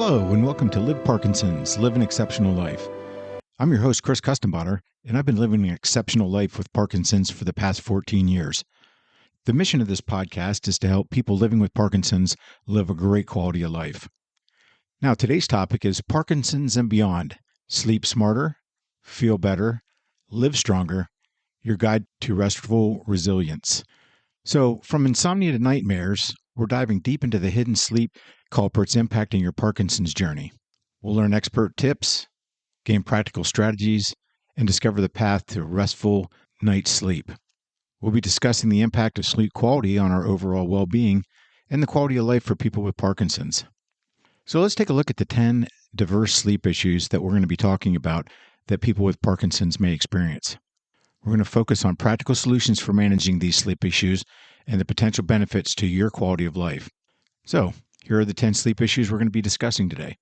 Hello, and welcome to Live Parkinson's, Live an Exceptional Life. I'm your host, Chris Kustanbauter, and I've been living an exceptional life with Parkinson's for the past 14 years. The mission of this podcast is to help people living with Parkinson's live a great quality of life. Now, today's topic is Parkinson's and beyond. Sleep smarter, feel better, live stronger, your guide to restful resilience. So, from insomnia to nightmares, we're diving deep into the hidden sleep culprits impacting your Parkinson's journey. We'll learn expert tips, gain practical strategies, and discover the path to restful night's sleep. We'll be discussing the impact of sleep quality on our overall well-being and the quality of life for people with Parkinson's. So let's take a look at the 10 diverse sleep issues that we're going to be talking about that people with Parkinson's may experience. We're going to focus on practical solutions for managing these sleep issues and the potential benefits to your quality of life. So, here are the 10 sleep issues we're going to be discussing today.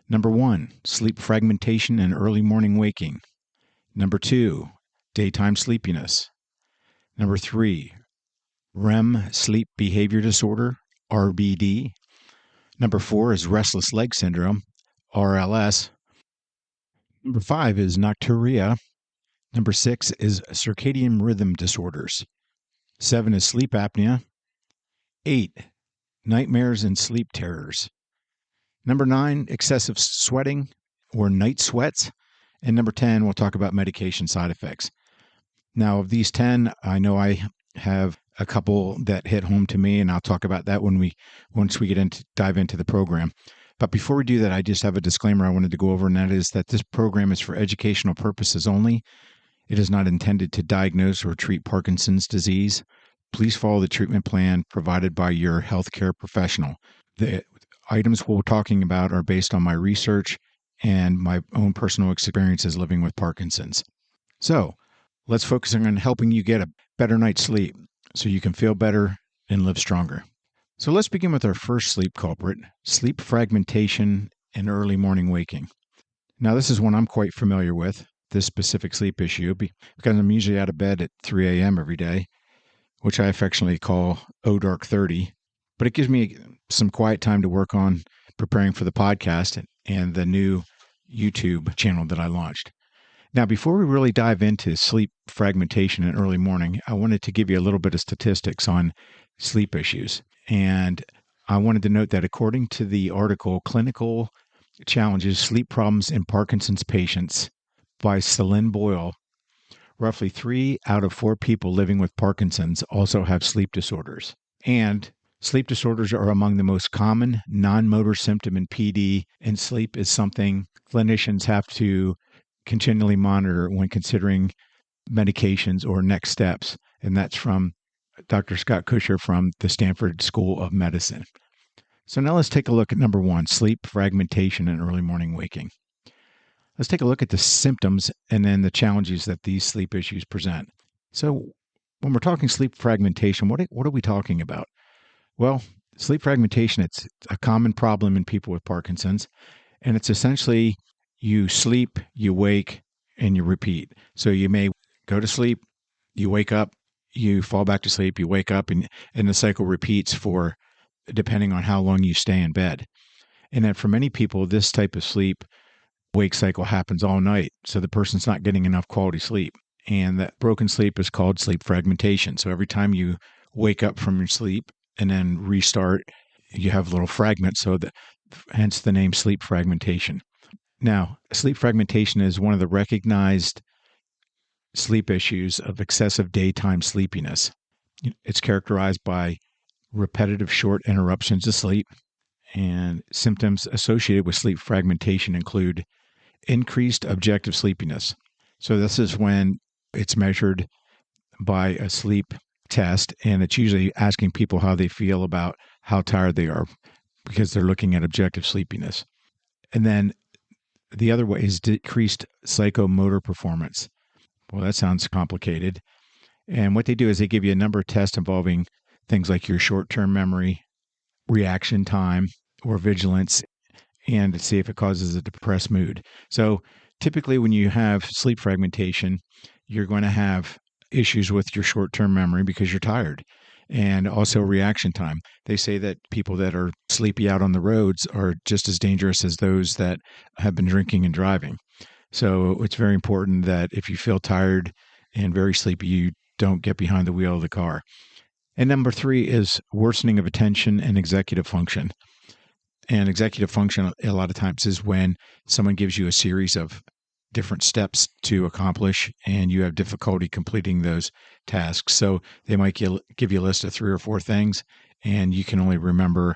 Number 1, sleep fragmentation and early morning waking. Number 2, daytime sleepiness. Number 3, REM sleep behavior disorder, RBD. Number 4 is restless leg syndrome, RLS. Number 5 is nocturia. Number 6 is circadian rhythm disorders. 7 is sleep apnea. 8, nightmares and sleep terrors. Number 9, excessive sweating or night sweats. And number 10, we'll talk about medication side effects. Now, of these 10, I know I have a couple that hit home to me, and I'll talk about that once we dive into the program. But before we do that, I just have a disclaimer I wanted to go over, and that is that this program is for educational purposes only. It is not intended to diagnose or treat Parkinson's disease. Please follow the treatment plan provided by your healthcare professional. The items we're talking about are based on my research and my own personal experiences living with Parkinson's. So, let's focus on helping you get a better night's sleep so you can feel better and live stronger. So let's begin with our first sleep culprit, sleep fragmentation and early morning waking. Now, this is one I'm quite familiar with, this specific sleep issue, because I'm usually out of bed at 3 a.m. every day, which I affectionately call dark 30. But it gives me some quiet time to work on preparing for the podcast and the new YouTube channel that I launched. Now, before we really dive into sleep fragmentation and early morning, I wanted to give you a little bit of statistics on sleep issues. And I wanted to note that according to the article, Clinical Challenges, Sleep Problems in Parkinson's Patients by Celine Boyle, roughly 3 out of 4 people living with Parkinson's also have sleep disorders. And sleep disorders are among the most common non-motor symptom in PD, and sleep is something clinicians have to continually monitor when considering medications or next steps. And that's from Dr. Scott Kusher from the Stanford School of Medicine. So now let's take a look at number 1, sleep fragmentation and early morning waking. Let's take a look at the symptoms and then the challenges that these sleep issues present. So when we're talking sleep fragmentation, what are we talking about? Well, sleep fragmentation, it's a common problem in people with Parkinson's, and it's essentially you sleep, you wake, and you repeat. So you may go to sleep, you wake up, you fall back to sleep, you wake up, and the cycle repeats for depending on how long you stay in bed. And then for many people, this type of sleep wake cycle happens all night, so the person's not getting enough quality sleep. And that broken sleep is called sleep fragmentation. So every time you wake up from your sleep and then restart, you have little fragments, hence the name sleep fragmentation. Now, sleep fragmentation is one of the recognized sleep issues of excessive daytime sleepiness. It's characterized by repetitive short interruptions to sleep, and symptoms associated with sleep fragmentation include increased objective sleepiness. So this is when it's measured by a sleep test, and it's usually asking people how they feel about how tired they are because they're looking at objective sleepiness. And then the other way is decreased psychomotor performance. Well, that sounds complicated. And what they do is they give you a number of tests involving things like your short-term memory, reaction time, or vigilance, and to see if it causes a depressed mood. So typically when you have sleep fragmentation, you're going to have issues with your short-term memory because you're tired. and also reaction time. They say that people that are sleepy out on the roads are just as dangerous as those that have been drinking and driving. So it's very important that if you feel tired and very sleepy, you don't get behind the wheel of the car. And number 3 is worsening of attention and executive function. And executive function, a lot of times, is when someone gives you a series of different steps to accomplish and you have difficulty completing those tasks. So they might give you a list of 3 or 4 things and you can only remember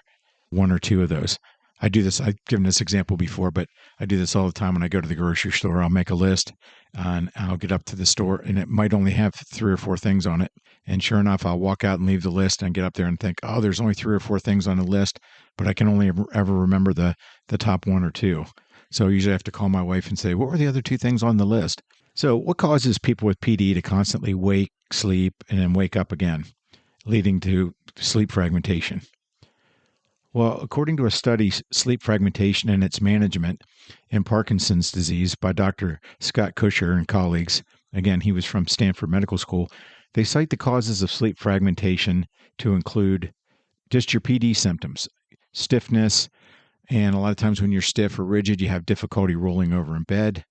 1 or 2 of those. I do this, I've given this example before, but I do this all the time when I go to the grocery store. I'll make a list and I'll get up to the store and it might only have 3 or 4 things on it. And sure enough, I'll walk out and leave the list and get up there and think, oh, there's only 3 or 4 things on the list, but I can only ever remember the top 1 or 2. So usually I have to call my wife and say, what were the other 2 things on the list? So what causes people with PD to constantly wake, sleep, and then wake up again, leading to sleep fragmentation? Well, according to a study, Sleep Fragmentation and Its Management in Parkinson's Disease by Dr. Scott Kusher and colleagues, again, he was from Stanford Medical School, they cite the causes of sleep fragmentation to include just your PD symptoms, stiffness, and a lot of times when you're stiff or rigid, you have difficulty rolling over in bed.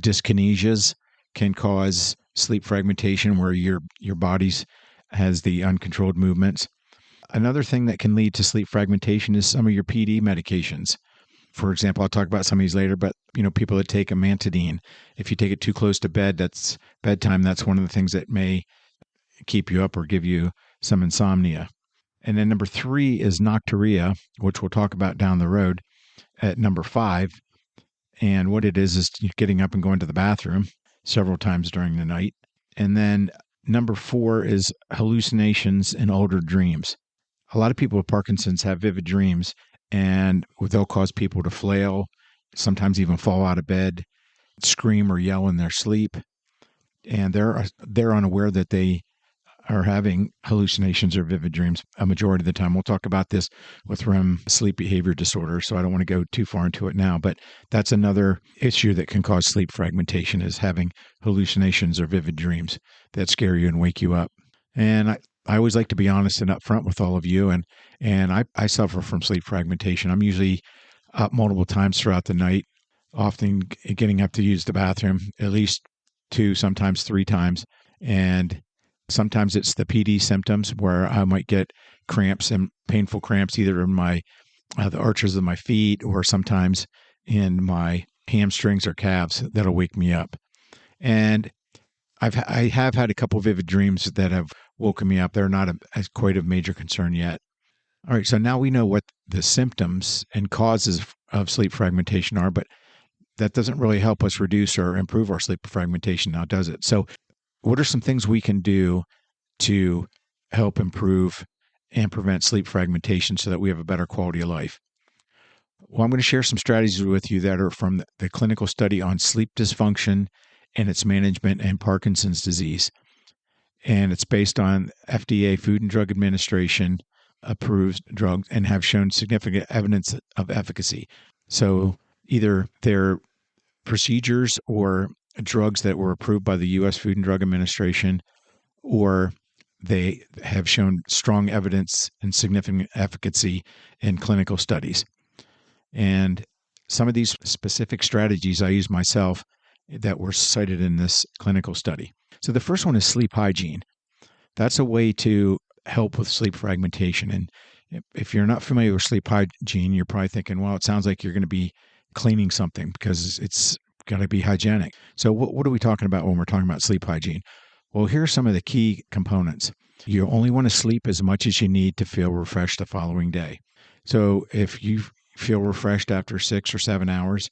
Dyskinesias can cause sleep fragmentation where your body's has the uncontrolled movements. Another thing that can lead to sleep fragmentation is some of your PD medications. For example, I'll talk about some of these later, but people that take amantadine, if you take it too close to bed, that's bedtime. That's one of the things that may keep you up or give you some insomnia. And then number 3 is nocturia, which we'll talk about down the road at number 5. And what it is getting up and going to the bathroom several times during the night. And then number 4 is hallucinations and older dreams. A lot of people with Parkinson's have vivid dreams, and they'll cause people to flail, sometimes even fall out of bed, scream or yell in their sleep. And they're unaware that they are having hallucinations or vivid dreams a majority of the time. We'll talk about this with REM sleep behavior disorder, so I don't want to go too far into it now, but that's another issue that can cause sleep fragmentation is having hallucinations or vivid dreams that scare you and wake you up. And I always like to be honest and upfront with all of you, and I suffer from sleep fragmentation. I'm usually up multiple times throughout the night, often getting up to use the bathroom at least 2, sometimes 3 times, and sometimes it's the PD symptoms where I might get cramps and painful cramps either in the arches of my feet or sometimes in my hamstrings or calves that'll wake me up. And I have had a couple of vivid dreams that have woken me up. They're not quite a major concern yet. All right, so now we know what the symptoms and causes of sleep fragmentation are, but that doesn't really help us reduce or improve our sleep fragmentation now, does it? So what are some things we can do to help improve and prevent sleep fragmentation so that we have a better quality of life? Well, I'm going to share some strategies with you that are from the clinical study on sleep dysfunction and its management and Parkinson's disease. And it's based on FDA Food and Drug Administration approved drugs and have shown significant evidence of efficacy. So either they're procedures or drugs that were approved by the U.S. Food and Drug Administration, or they have shown strong evidence and significant efficacy in clinical studies. And some of these specific strategies I use myself that were cited in this clinical study. So the first one is sleep hygiene. That's a way to help with sleep fragmentation. And if you're not familiar with sleep hygiene, you're probably thinking, well, it sounds like you're going to be cleaning something because it's got to be hygienic. So what are we talking about when we're talking about sleep hygiene? Well, here are some of the key components. You only want to sleep as much as you need to feel refreshed the following day. So if you feel refreshed after 6 or 7 hours,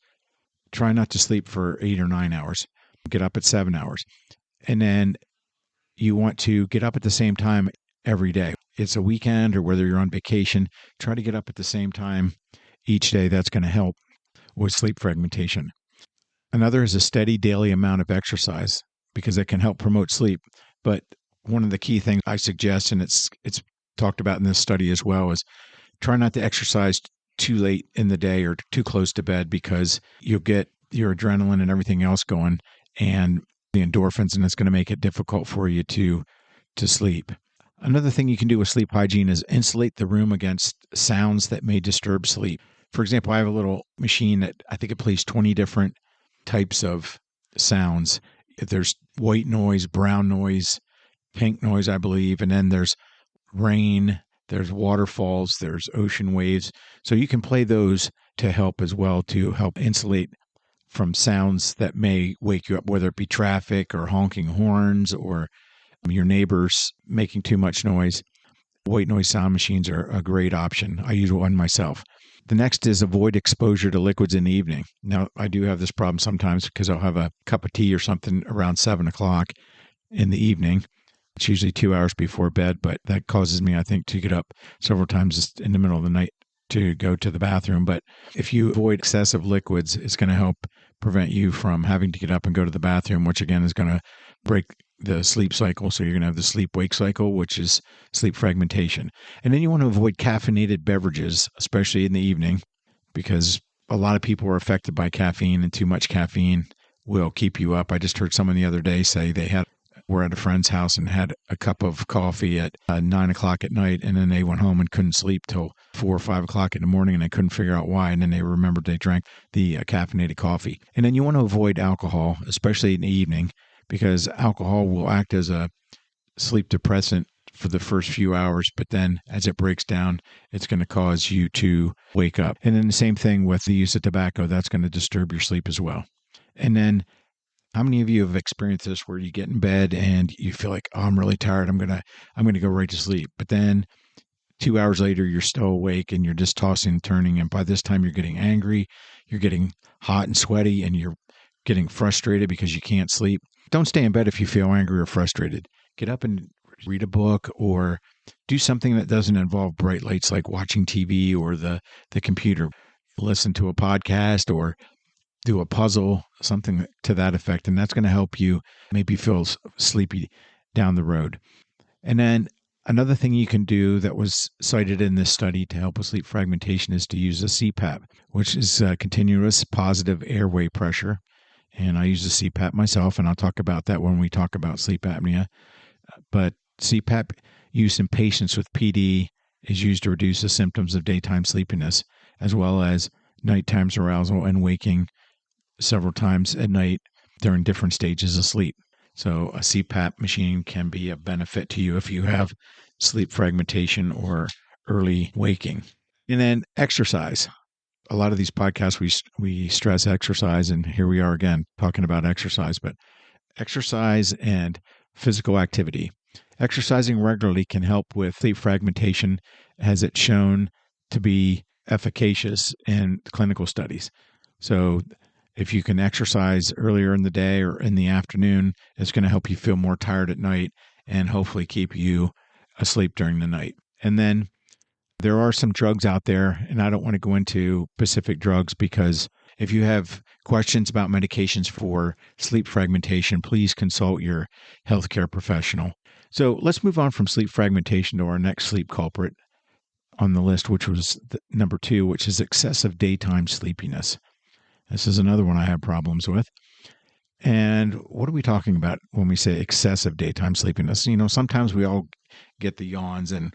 try not to sleep for 8 or 9 hours. Get up at 7 hours. And then you want to get up at the same time every day. It's a weekend or whether you're on vacation, try to get up at the same time each day. That's going to help with sleep fragmentation. Another is a steady daily amount of exercise because it can help promote sleep. But one of the key things I suggest, and it's talked about in this study as well, is try not to exercise too late in the day or too close to bed because you'll get your adrenaline and everything else going and the endorphins, and it's going to make it difficult for you to sleep. Another thing you can do with sleep hygiene is insulate the room against sounds that may disturb sleep. For example, I have a little machine that I think it plays 20 different types of sounds. There's white noise, brown noise, pink noise, I believe, and then there's rain, there's waterfalls, there's ocean waves. So you can play those to help as well, to help insulate from sounds that may wake you up, whether it be traffic or honking horns or your neighbors making too much noise. White noise sound machines are a great option. I use one myself. The next is avoid exposure to liquids in the evening. Now, I do have this problem sometimes because I'll have a cup of tea or something around 7 o'clock in the evening. It's usually 2 hours before bed, but that causes me, I think, to get up several times in the middle of the night to go to the bathroom. But if you avoid excessive liquids, it's going to help prevent you from having to get up and go to the bathroom, which again is going to break the sleep cycle. So you're going to have the sleep-wake cycle, which is sleep fragmentation. And then you want to avoid caffeinated beverages, especially in the evening, because a lot of people are affected by caffeine, and too much caffeine will keep you up. I just heard someone the other day say were at a friend's house and had a cup of coffee at 9 o'clock at night, and then they went home and couldn't sleep till 4 or 5 o'clock in the morning, and they couldn't figure out why. And then they remembered they drank the caffeinated coffee. And then you want to avoid alcohol, especially in the evening, because alcohol will act as a sleep depressant for the first few hours, but then as it breaks down, it's going to cause you to wake up. And then the same thing with the use of tobacco, that's going to disturb your sleep as well. And then how many of you have experienced this where you get in bed and you feel like, oh, I'm really tired, I'm gonna go right to sleep. But then 2 hours later, you're still awake and you're just tossing and turning. And by this time, you're getting angry, you're getting hot and sweaty, and you're getting frustrated because you can't sleep. Don't stay in bed if you feel angry or frustrated. Get up and read a book or do something that doesn't involve bright lights, like watching TV or the computer. Listen to a podcast or do a puzzle, something to that effect. And that's going to help you maybe feel sleepy down the road. And then another thing you can do that was cited in this study to help with sleep fragmentation is to use a CPAP, which is continuous positive airway pressure. And I use the CPAP myself, and I'll talk about that when we talk about sleep apnea. But CPAP use in patients with PD is used to reduce the symptoms of daytime sleepiness, as well as nighttime arousal and waking several times at night during different stages of sleep. So a CPAP machine can be a benefit to you if you have sleep fragmentation or early waking. And then exercise. A lot of these podcasts, we stress exercise, and here we are again talking about exercise, but exercise and physical activity. Exercising regularly can help with sleep fragmentation, as it's shown to be efficacious in clinical studies. So if you can exercise earlier in the day or in the afternoon, it's going to help you feel more tired at night and hopefully keep you asleep during the night. And then there are some drugs out there, and I don't want to go into specific drugs because if you have questions about medications for sleep fragmentation, please consult your healthcare professional. So let's move on from sleep fragmentation to our next sleep culprit on the list, which was number 2, which is excessive daytime sleepiness. This is another one I have problems with. And what are we talking about when we say excessive daytime sleepiness? You know, sometimes we all get the yawns and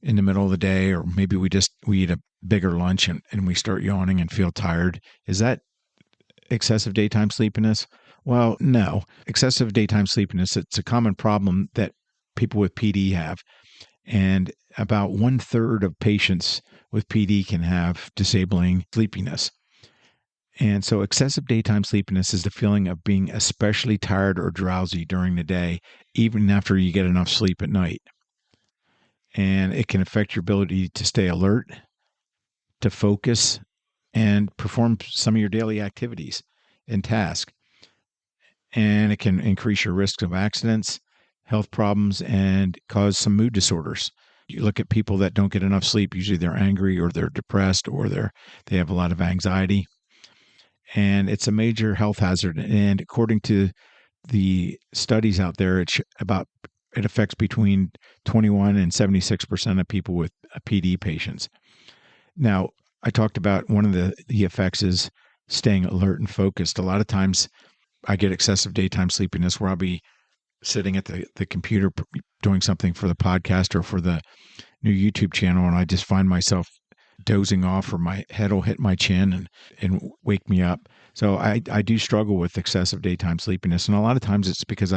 in the middle of the day, or maybe we eat a bigger lunch and we start yawning and feel tired. Is that excessive daytime sleepiness? Well, no. Excessive daytime sleepiness, it's a common problem that people with PD have. And about 1/3 of patients with PD can have disabling sleepiness. And so excessive daytime sleepiness is the feeling of being especially tired or drowsy during the day, even after you get enough sleep at night. And it can affect your ability to stay alert, to focus, and perform some of your daily activities and tasks. And it can increase your risk of accidents, health problems, and cause some mood disorders. You look at people that don't get enough sleep, usually they're angry or they're depressed or they have a lot of anxiety. And it's a major health hazard. And according to the studies out there, it affects between 21 and 76% of people with PD patients. Now, I talked about one of the effects is staying alert and focused. A lot of times I get excessive daytime sleepiness where I'll be sitting at the computer doing something for the podcast or for the new YouTube channel, and I just find myself dozing off, or my head will hit my chin and wake me up. So I do struggle with excessive daytime sleepiness. And a lot of times it's because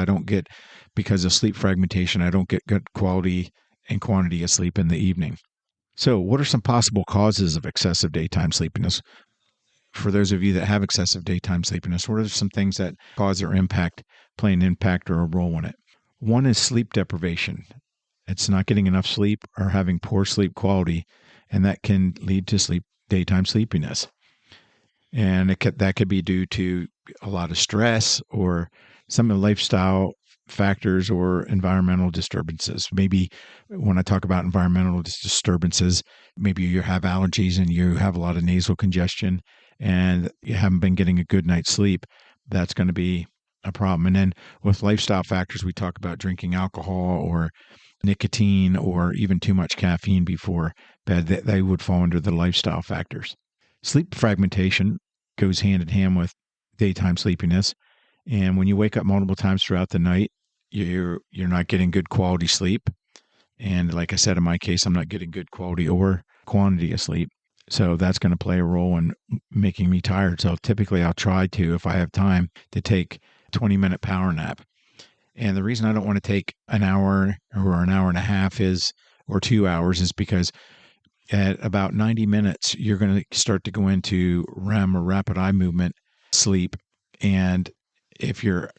because of sleep fragmentation, I don't get good quality and quantity of sleep in the evening. So what are some possible causes of excessive daytime sleepiness? For those of you that have excessive daytime sleepiness, what are some things that cause or play an impact or a role in it? One is sleep deprivation. It's not getting enough sleep or having poor sleep quality, and that can lead to daytime sleepiness. And that could be due to a lot of stress or some of the lifestyle factors or environmental disturbances. Maybe when I talk about environmental disturbances, maybe you have allergies and you have a lot of nasal congestion and you haven't been getting a good night's sleep. That's going to be a problem. And then with lifestyle factors, we talk about drinking alcohol or nicotine or even too much caffeine before bed. They would fall under the lifestyle factors. Sleep fragmentation goes hand in hand with daytime sleepiness. And when you wake up multiple times throughout the night, you're not getting good quality sleep. And like I said, in my case, I'm not getting good quality or quantity of sleep. So that's going to play a role in making me tired. So typically I'll try to, if I have time, to take a 20-minute power nap. And the reason I don't want to take an hour or an hour and a half or 2 hours is because at about 90 minutes, you're going to start to go into REM or rapid eye movement sleep. And if you're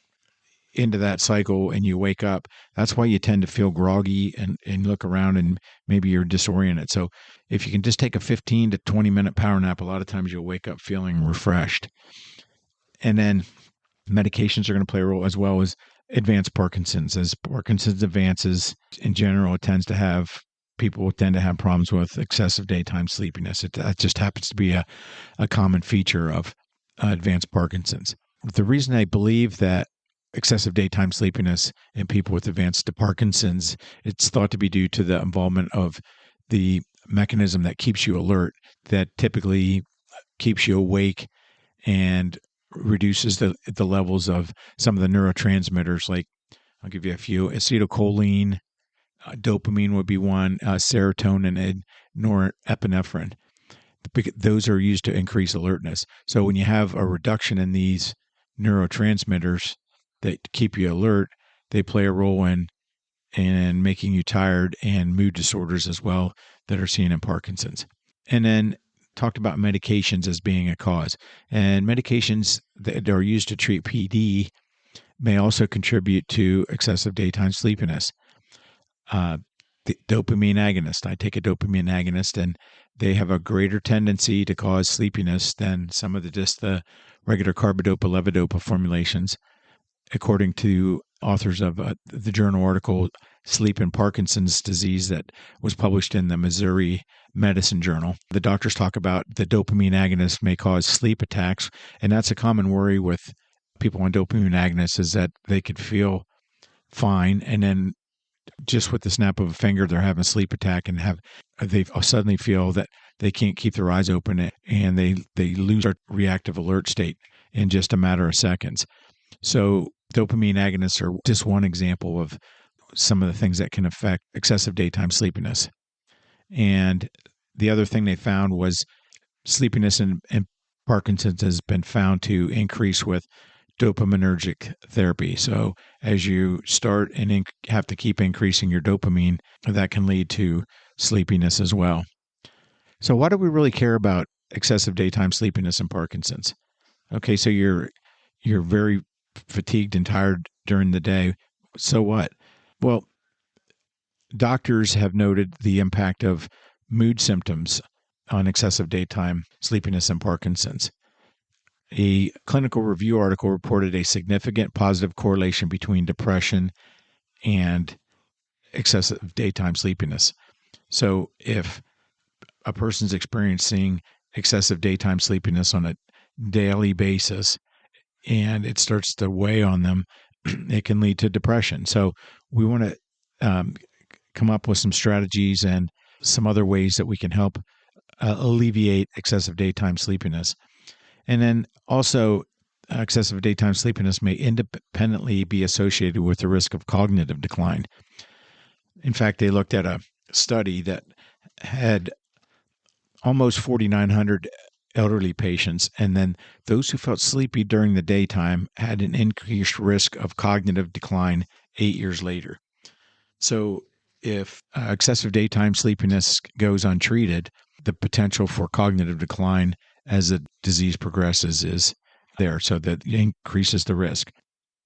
into that cycle and you wake up, that's why you tend to feel groggy and look around and maybe you're disoriented. So if you can just take a 15 to 20 minute power nap, a lot of times you'll wake up feeling refreshed. And then medications are going to play a role, as well as advanced Parkinson's. As Parkinson's advances, in general, people tend to have problems with excessive daytime sleepiness. It just happens to be a common feature of advanced Parkinson's. The reason I believe that excessive daytime sleepiness in people with advanced Parkinson's, it's thought to be due to the involvement of the mechanism that keeps you alert, that typically keeps you awake and reduces the levels of some of the neurotransmitters. Like, I'll give you a few: acetylcholine, dopamine would be one, serotonin, and norepinephrine. Those are used to increase alertness. So when you have a reduction in these neurotransmitters that keep you alert, they play a role in making you tired, and mood disorders as well that are seen in Parkinson's. And then talked about medications as being a cause. And medications that are used to treat PD may also contribute to excessive daytime sleepiness. The dopamine agonist. I take a dopamine agonist, and they have a greater tendency to cause sleepiness than some of the regular carbidopa levodopa formulations, according to authors of the journal article Sleep and Parkinson's Disease that was published in the Missouri Medicine Journal. The doctors talk about the dopamine agonist may cause sleep attacks, and that's a common worry with people on dopamine agonists, is that they could feel fine, and then just with the snap of a finger, they're having a sleep attack, and they suddenly feel that they can't keep their eyes open, and they lose their reactive alert state in just a matter of seconds. So dopamine agonists are just one example of some of the things that can affect excessive daytime sleepiness. And the other thing they found was sleepiness in Parkinson's has been found to increase with dopaminergic therapy. So as you start and have to keep increasing your dopamine, that can lead to sleepiness as well. So why do we really care about excessive daytime sleepiness in Parkinson's? Okay, so you're very fatigued and tired during the day. So what? Well, doctors have noted the impact of mood symptoms on excessive daytime sleepiness in Parkinson's. A clinical review article reported a significant positive correlation between depression and excessive daytime sleepiness. So if a person's experiencing excessive daytime sleepiness on a daily basis and it starts to weigh on them, it can lead to depression. So we want to come up with some strategies and some other ways that we can help alleviate excessive daytime sleepiness. And then also, excessive daytime sleepiness may independently be associated with the risk of cognitive decline. In fact, they looked at a study that had almost 4,900 elderly patients, and then those who felt sleepy during the daytime had an increased risk of cognitive decline 8 years later. So if excessive daytime sleepiness goes untreated, the potential for cognitive decline as the disease progresses is there, so that increases the risk.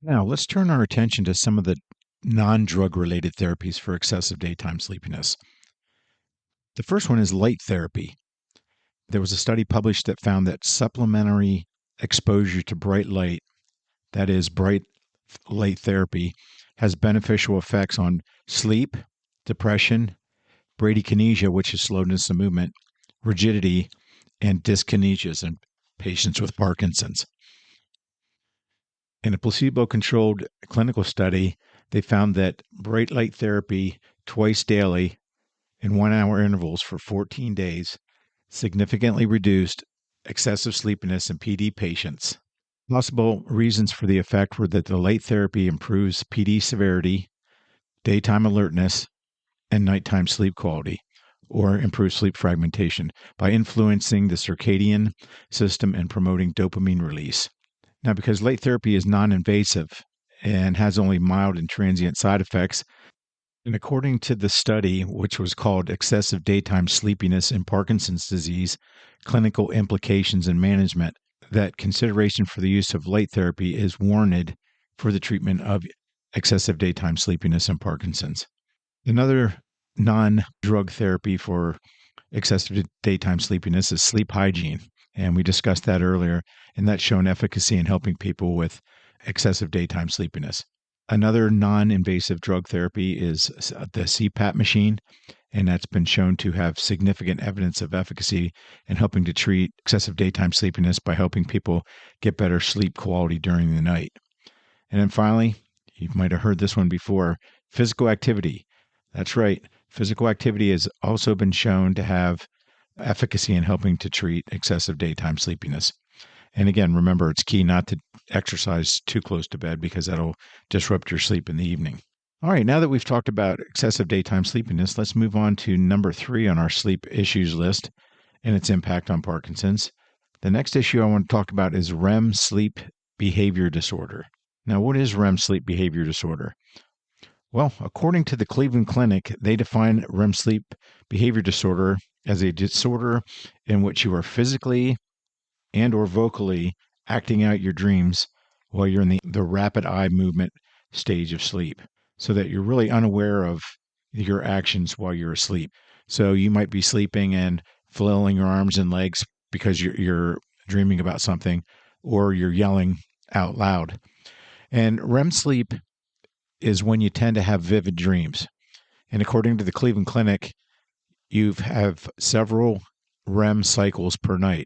Now, let's turn our attention to some of the non-drug related therapies for excessive daytime sleepiness. The first one is light therapy. There was a study published that found that supplementary exposure to bright light, that is, bright light therapy, has beneficial effects on sleep, depression, bradykinesia, which is slowness of movement, rigidity, and dyskinesias in patients with Parkinson's. In a placebo-controlled clinical study, they found that bright light therapy twice daily in 1-hour intervals for 14 days significantly reduced excessive sleepiness in PD patients. Possible reasons for the effect were that the light therapy improves PD severity, daytime alertness, and nighttime sleep quality, or improves sleep fragmentation by influencing the circadian system and promoting dopamine release. Now, because light therapy is non-invasive and has only mild and transient side effects, and according to the study, which was called Excessive Daytime Sleepiness in Parkinson's Disease, Clinical Implications and Management, that consideration for the use of light therapy is warranted for the treatment of excessive daytime sleepiness in Parkinson's. Another non-drug therapy for excessive daytime sleepiness is sleep hygiene. And we discussed that earlier, and that's shown efficacy in helping people with excessive daytime sleepiness. Another non-invasive drug therapy is the CPAP machine, and that's been shown to have significant evidence of efficacy in helping to treat excessive daytime sleepiness by helping people get better sleep quality during the night. And then finally, you might have heard this one before, physical activity. That's right. Physical activity has also been shown to have efficacy in helping to treat excessive daytime sleepiness. And again, remember, it's key not to exercise too close to bed because that'll disrupt your sleep in the evening. All right, now that we've talked about excessive daytime sleepiness, let's move on to number 3 on our sleep issues list and its impact on Parkinson's. The next issue I want to talk about is REM sleep behavior disorder. Now, what is REM sleep behavior disorder? Well, according to the Cleveland Clinic, they define REM sleep behavior disorder as a disorder in which you are physically and or vocally acting out your dreams while you're in the rapid eye movement stage of sleep, so that you're really unaware of your actions while you're asleep. So you might be sleeping and flailing your arms and legs because you're dreaming about something, or you're yelling out loud. And REM sleep is when you tend to have vivid dreams. And according to the Cleveland Clinic, you have several REM cycles per night.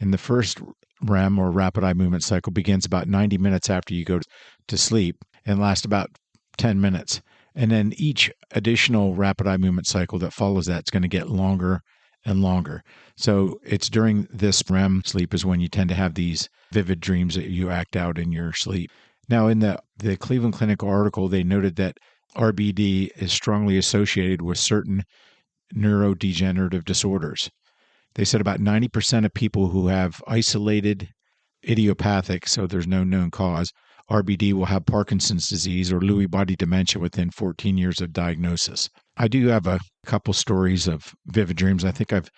And the first REM, or rapid eye movement cycle, begins about 90 minutes after you go to sleep and lasts about 10 minutes. And then each additional rapid eye movement cycle that follows that is going to get longer and longer. So it's during this REM sleep is when you tend to have these vivid dreams that you act out in your sleep. Now, in the Cleveland Clinic article, they noted that RBD is strongly associated with certain neurodegenerative disorders. They said about 90% of people who have isolated idiopathic, so there's no known cause, RBD will have Parkinson's disease or Lewy body dementia within 14 years of diagnosis. I do have a couple stories of vivid dreams. I think I've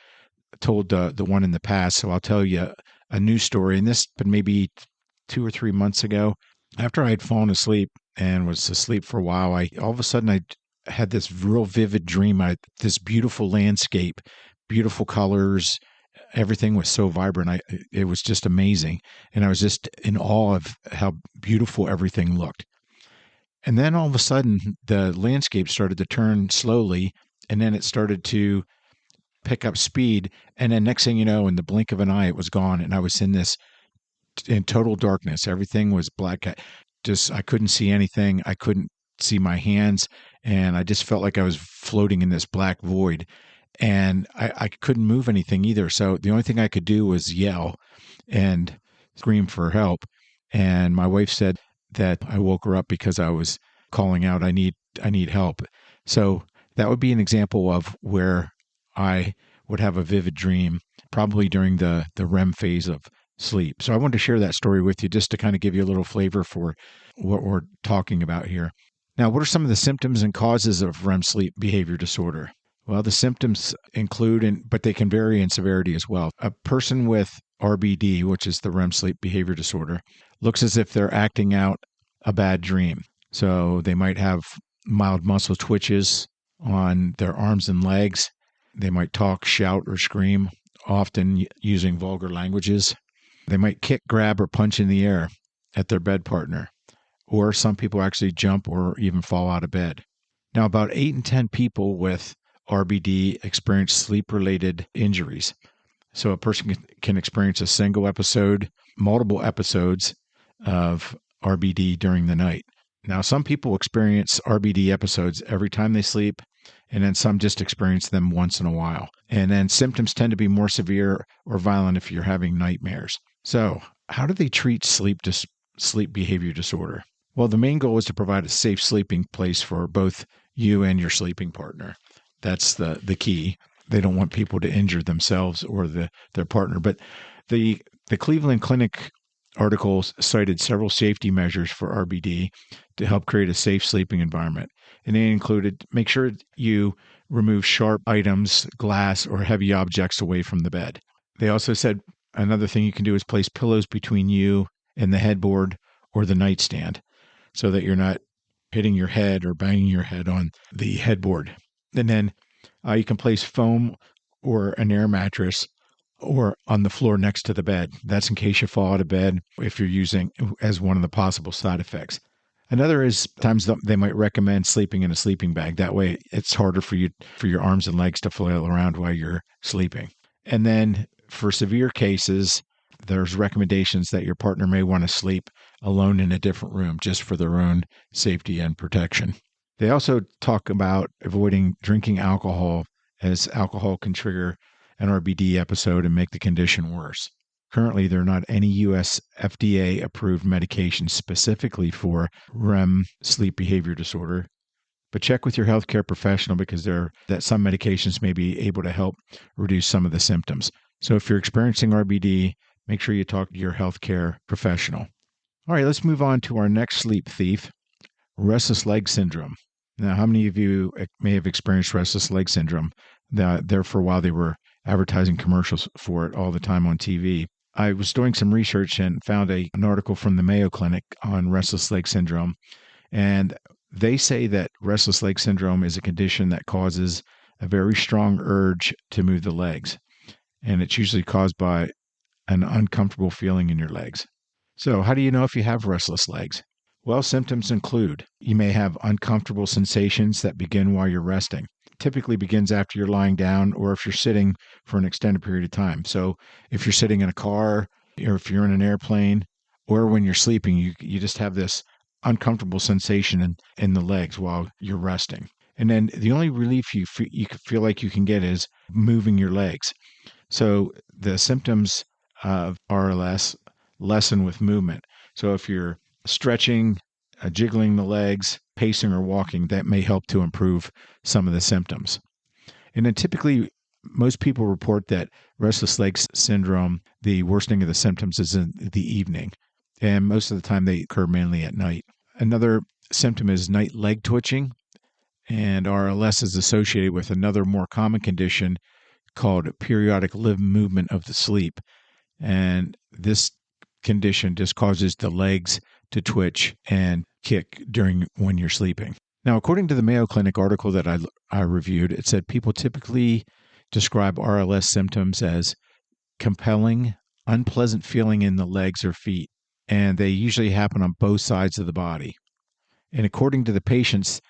told the one in the past, so I'll tell you a new story. And this happened maybe 2 or 3 months ago. After I had fallen asleep and was asleep for a while, all of a sudden I had this real vivid dream. This beautiful landscape, beautiful colors, everything was so vibrant. It was just amazing. And I was just in awe of how beautiful everything looked. And then all of a sudden, the landscape started to turn slowly, and then it started to pick up speed. And then next thing you know, in the blink of an eye, it was gone. And I was in total darkness. Everything was black. I couldn't see anything. I couldn't see my hands. And I just felt like I was floating in this black void. And I couldn't move anything either. So the only thing I could do was yell and scream for help. And my wife said that I woke her up because I was calling out, I need help. So that would be an example of where I would have a vivid dream, probably during the REM phase of sleep. So I wanted to share that story with you just to kind of give you a little flavor for what we're talking about here. Now, what are some of the symptoms and causes of REM sleep behavior disorder? Well, the symptoms include, but they can vary in severity as well. A person with RBD, which is the REM sleep behavior disorder, looks as if they're acting out a bad dream. So they might have mild muscle twitches on their arms and legs. They might talk, shout, or scream, often using vulgar languages. They might kick, grab, or punch in the air at their bed partner. Or some people actually jump or even fall out of bed. Now, about 8 in 10 people with RBD experience sleep-related injuries. So a person can experience a single episode, multiple episodes of RBD during the night. Now, some people experience RBD episodes every time they sleep, and then some just experience them once in a while. And then symptoms tend to be more severe or violent if you're having nightmares. So how do they treat sleep behavior disorder? Well, the main goal is to provide a safe sleeping place for both you and your sleeping partner. That's the key. They don't want people to injure themselves or their partner. But the Cleveland Clinic articles cited several safety measures for RBD to help create a safe sleeping environment. And they included, make sure you remove sharp items, glass, or heavy objects away from the bed. They also said another thing you can do is place pillows between you and the headboard or the nightstand so that you're not hitting your head or banging your head on the headboard. And then you can place foam or an air mattress or on the floor next to the bed. That's in case you fall out of bed if you're using as one of the possible side effects. Another is times they might recommend sleeping in a sleeping bag. That way it's harder for your arms and legs to flail around while you're sleeping. And then for severe cases, there's recommendations that your partner may want to sleep alone in a different room just for their own safety and protection. They also talk about avoiding drinking alcohol, as alcohol can trigger an RBD episode and make the condition worse. Currently, there are not any U.S. FDA-approved medications specifically for REM sleep behavior disorder, but check with your healthcare professional because some medications may be able to help reduce some of the symptoms. So if you're experiencing RBD, make sure you talk to your healthcare professional. All right, let's move on to our next sleep thief, restless leg syndrome. Now, how many of you may have experienced restless leg syndrome? There for a while, they were advertising commercials for it all the time on TV. I was doing some research and found an article from the Mayo Clinic on restless leg syndrome. And they say that restless leg syndrome is a condition that causes a very strong urge to move the legs. And it's usually caused by an uncomfortable feeling in your legs. So how do you know if you have restless legs? Well, symptoms include you may have uncomfortable sensations that begin while you're resting. Typically begins after you're lying down or if you're sitting for an extended period of time. So if you're sitting in a car or if you're in an airplane or when you're sleeping, you just have this uncomfortable sensation in the legs while you're resting. And then the only relief you feel like you can get is moving your legs. So the symptoms of RLS lessen with movement. So if you're stretching, jiggling the legs, pacing or walking, that may help to improve some of the symptoms. And then typically, most people report that restless leg syndrome, the worsening of the symptoms is in the evening. And most of the time they occur mainly at night. Another symptom is night leg twitching. And RLS is associated with another more common condition called periodic limb movement of the sleep. And this condition just causes the legs to twitch and kick when you're sleeping. Now, according to the Mayo Clinic article that I reviewed, it said people typically describe RLS symptoms as compelling, unpleasant feeling in the legs or feet, and they usually happen on both sides of the body. And according to the patients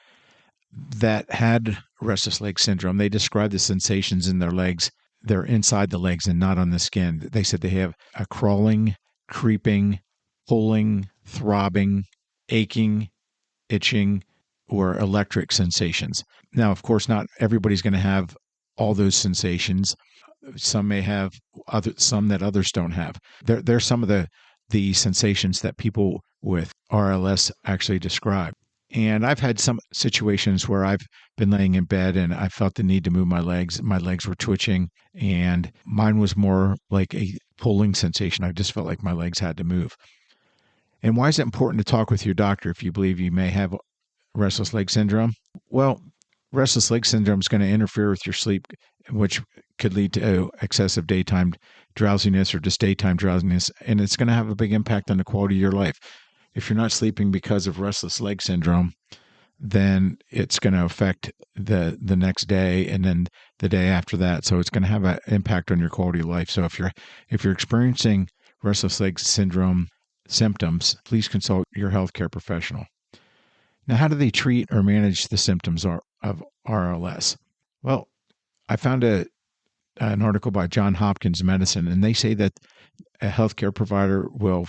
that had restless leg syndrome, they described the sensations in their legs. They're inside the legs and not on the skin. They said they have a crawling, creeping, pulling, throbbing, aching, itching, or electric sensations. Now, of course, not everybody's going to have all those sensations. Some may have some that others don't have. There's some of the sensations that people with RLS actually describe. And I've had some situations where I've been laying in bed and I felt the need to move my legs. My legs were twitching, and mine was more like a pulling sensation. I just felt like my legs had to move. And why is it important to talk with your doctor if you believe you may have restless leg syndrome? Well, restless leg syndrome is going to interfere with your sleep, which could lead to excessive daytime drowsiness or just daytime drowsiness, and it's going to have a big impact on the quality of your life. If you're not sleeping because of restless leg syndrome, then it's going to affect the next day and then the day after that. So it's going to have an impact on your quality of life. So if you're experiencing restless leg syndrome symptoms, please consult your healthcare professional. Now, how do they treat or manage the symptoms of RLS? Well, I found an article by Johns Hopkins Medicine, and they say that a healthcare provider will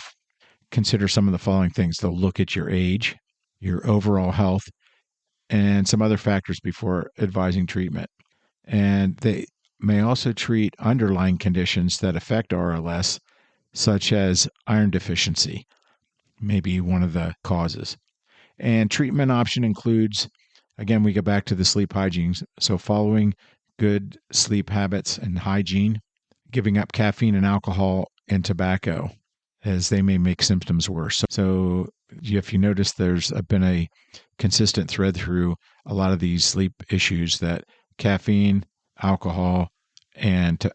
consider some of the following things. They'll look at your age, your overall health, and some other factors before advising treatment. And they may also treat underlying conditions that affect RLS, such as iron deficiency, maybe one of the causes. And treatment option includes, again, we go back to the sleep hygiene. So following good sleep habits and hygiene, giving up caffeine and alcohol and tobacco, as they may make symptoms worse. So if you notice, there's been a consistent thread through a lot of these sleep issues that caffeine, alcohol, and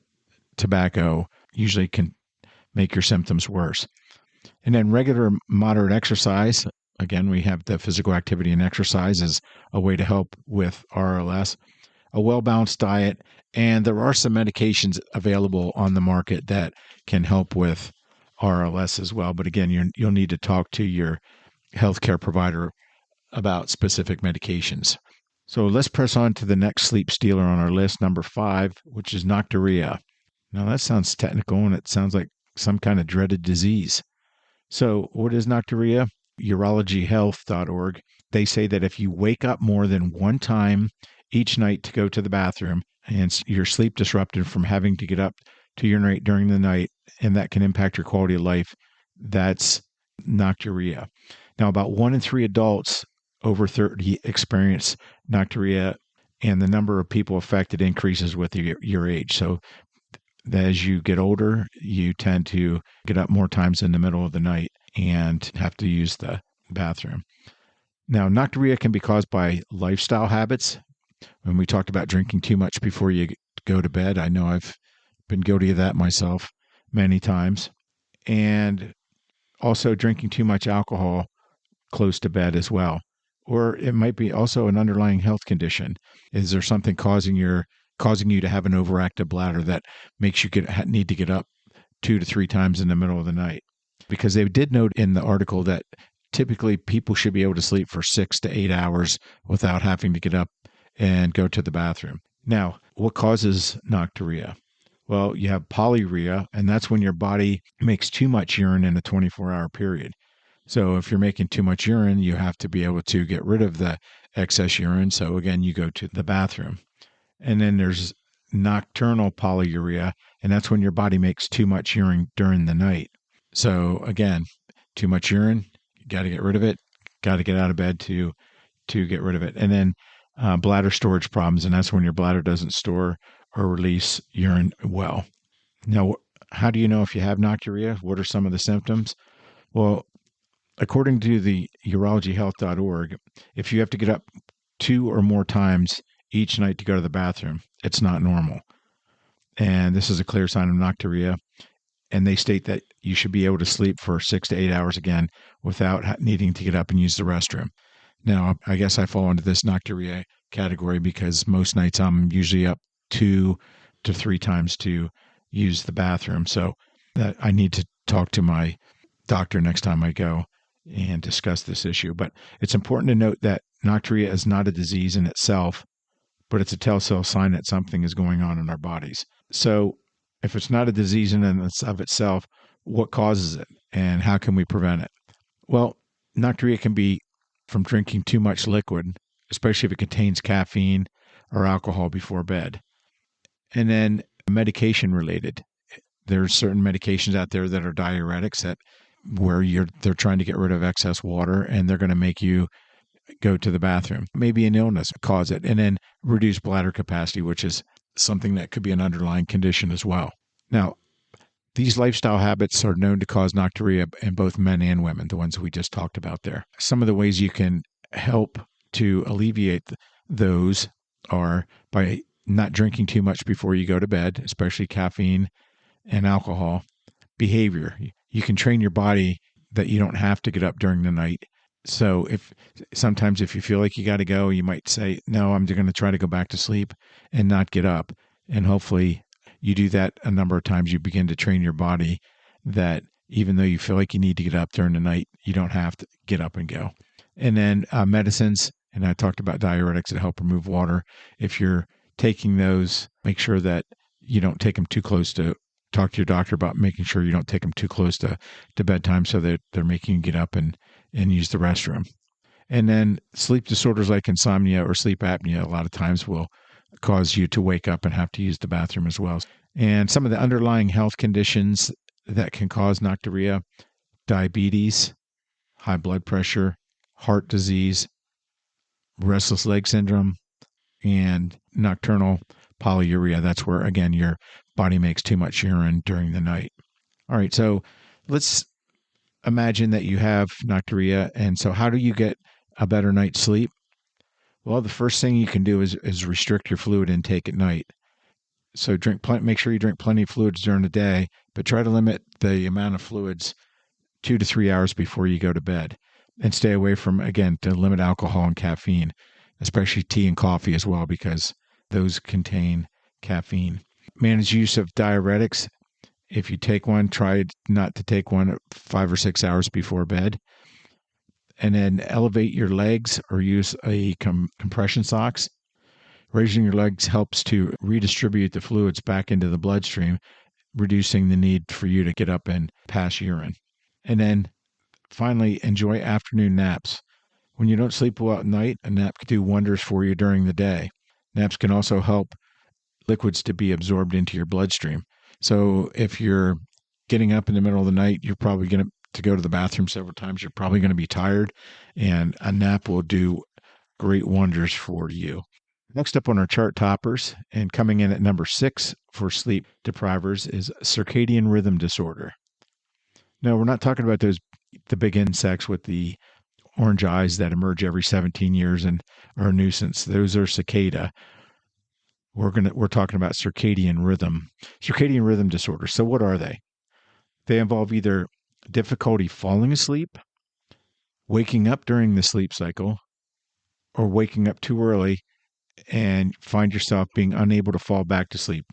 tobacco usually can make your symptoms worse. And then regular moderate exercise. Again, we have the physical activity and exercise as a way to help with RLS, a well-balanced diet, and there are some medications available on the market that can help with RLS as well. But again, you'll need to talk to your healthcare provider about specific medications. So let's press on to the next sleep stealer on our list, number 5, which is nocturia. Now that sounds technical and it sounds like some kind of dreaded disease. So what is nocturia? Urologyhealth.org. They say that if you wake up more than one time each night to go to the bathroom and you're sleep disrupted from having to get up to urinate during the night, and that can impact your quality of life, that's nocturia. Now, about 1 in 3 adults over 30 experience nocturia, and the number of people affected increases with your age. So as you get older, you tend to get up more times in the middle of the night and have to use the bathroom. Now, nocturia can be caused by lifestyle habits. When we talked about drinking too much before you go to bed, I know I've been guilty of that myself many times. And also drinking too much alcohol close to bed as well. Or it might be also an underlying health condition. Is there something causing you to have an overactive bladder that makes you need to get up 2 to 3 times in the middle of the night? Because they did note in the article that typically people should be able to sleep for 6 to 8 hours without having to get up and go to the bathroom. Now, what causes nocturia? Well, you have polyuria, and that's when your body makes too much urine in a 24-hour period. So if you're making too much urine, you have to be able to get rid of the excess urine. So again, you go to the bathroom. And then there's nocturnal polyuria, and that's when your body makes too much urine during the night. So again, too much urine, you got to get rid of it, got to get out of bed to get rid of it. And then bladder storage problems, and that's when your bladder doesn't store or release urine well. Now, how do you know if you have nocturia? What are some of the symptoms? Well, according to the urologyhealth.org, if you have to get up 2 or more times each night to go to the bathroom, it's not normal. And this is a clear sign of nocturia. And they state that you should be able to sleep for 6 to 8 hours again without needing to get up and use the restroom. Now, I guess I fall into this nocturia category because most nights I'm usually up 2 to 3 times to use the bathroom. So that I need to talk to my doctor next time I go and discuss this issue. But it's important to note that nocturia is not a disease in itself, but it's a telltale sign that something is going on in our bodies. So if it's not a disease in and of itself, what causes it and how can we prevent it? Well, nocturia can be from drinking too much liquid, especially if it contains caffeine or alcohol before bed. And then medication related. There's certain medications out there that are diuretics where they're trying to get rid of excess water, and they're going to make you go to the bathroom. Maybe an illness cause it, and then reduced bladder capacity, which is something that could be an underlying condition as well. Now, these lifestyle habits are known to cause nocturia in both men and women, the ones we just talked about there. Some of the ways you can help to alleviate those are by not drinking too much before you go to bed, especially caffeine and alcohol. Behavior. You can train your body that you don't have to get up during the night. So if you feel like you got to go, you might say, no, I'm going to try to go back to sleep and not get up. And hopefully you do that a number of times. You begin to train your body that even though you feel like you need to get up during the night, you don't have to get up and go. And then medicines, and I talked about diuretics that help remove water. If you're taking those, make sure that you don't take them too close to talk to your doctor about making sure you don't take them too close to bedtime so that they're making you get up and use the restroom. And then sleep disorders like insomnia or sleep apnea a lot of times will cause you to wake up and have to use the bathroom as well. And some of the underlying health conditions that can cause nocturia: diabetes, high blood pressure, heart disease, restless leg syndrome, and nocturnal polyuria. That's where, again, your body makes too much urine during the night. All right, so let's imagine that you have nocturia. And so how do you get a better night's sleep? Well, the first thing you can do is restrict your fluid intake at night. So make sure you drink plenty of fluids during the day, but try to limit the amount of fluids 2 to 3 hours before you go to bed. And stay away from, again, to limit alcohol and caffeine, especially tea and coffee as well, because those contain caffeine. Manage use of diuretics. If you take one, try not to take one 5 or 6 hours before bed. And then elevate your legs or use a compression socks. Raising your legs helps to redistribute the fluids back into the bloodstream, reducing the need for you to get up and pass urine. And then finally, enjoy afternoon naps. When you don't sleep well at night, a nap can do wonders for you during the day. Naps can also help liquids to be absorbed into your bloodstream. So if you're getting up in the middle of the night, you're probably going to go to the bathroom several times. You're probably going to be tired, and a nap will do great wonders for you. Next up on our chart toppers, and coming in at number 6 for sleep deprivers, is circadian rhythm disorder. No, we're not talking about the big insects with the orange eyes that emerge every 17 years and are a nuisance. Those are cicada. We're talking about circadian rhythm disorders. So what are they? They involve either difficulty falling asleep, waking up during the sleep cycle, or waking up too early and find yourself being unable to fall back to sleep.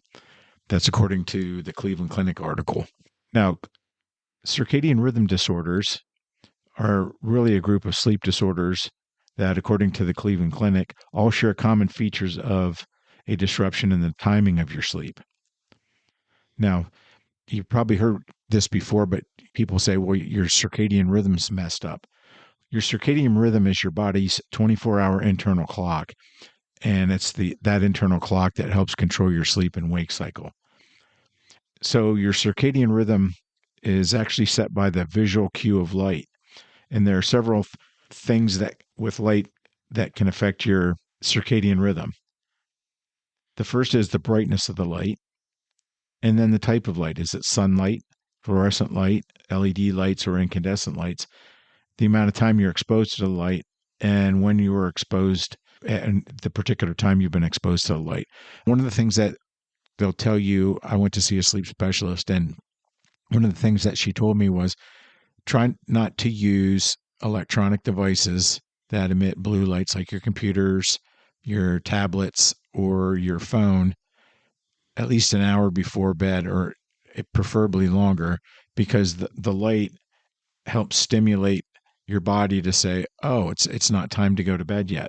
That's according to the Cleveland Clinic article. Now, circadian rhythm disorders are really a group of sleep disorders that, according to the Cleveland Clinic, all share common features of a disruption in the timing of your sleep. Now, you've probably heard this before, but people say, well, your circadian rhythm's messed up. Your circadian rhythm is your body's 24-hour internal clock, and it's that internal clock that helps control your sleep and wake cycle. So your circadian rhythm is actually set by the visual cue of light. And there are several things that with light that can affect your circadian rhythm. The first is the brightness of the light, and then the type of light. Is it sunlight, fluorescent light, LED lights, or incandescent lights? The amount of time you're exposed to the light, and when you were exposed, and the particular time you've been exposed to the light. One of the things that they'll tell you, I went to see a sleep specialist, and one of the things that she told me was try not to use electronic devices that emit blue lights like your computers, your tablets, or your phone at least an hour before bed, or preferably longer, because the light helps stimulate your body to say, oh, it's not time to go to bed yet.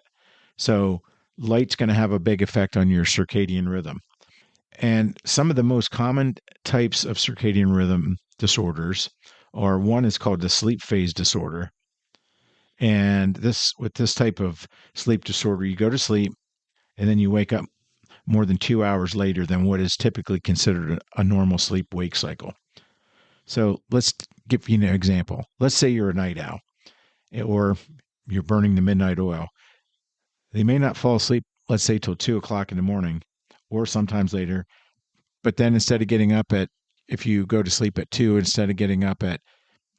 So light's going to have a big effect on your circadian rhythm. And some of the most common types of circadian rhythm disorders are, one is called the sleep phase disorder. And with this type of sleep disorder, you go to sleep and then you wake up more than 2 hours later than what is typically considered a normal sleep-wake cycle. So let's give you an example. Let's say you're a night owl, or you're burning the midnight oil. They may not fall asleep, let's say, till 2 o'clock in the morning or sometimes later. But then instead of getting up at, if you go to sleep at 2, instead of getting up at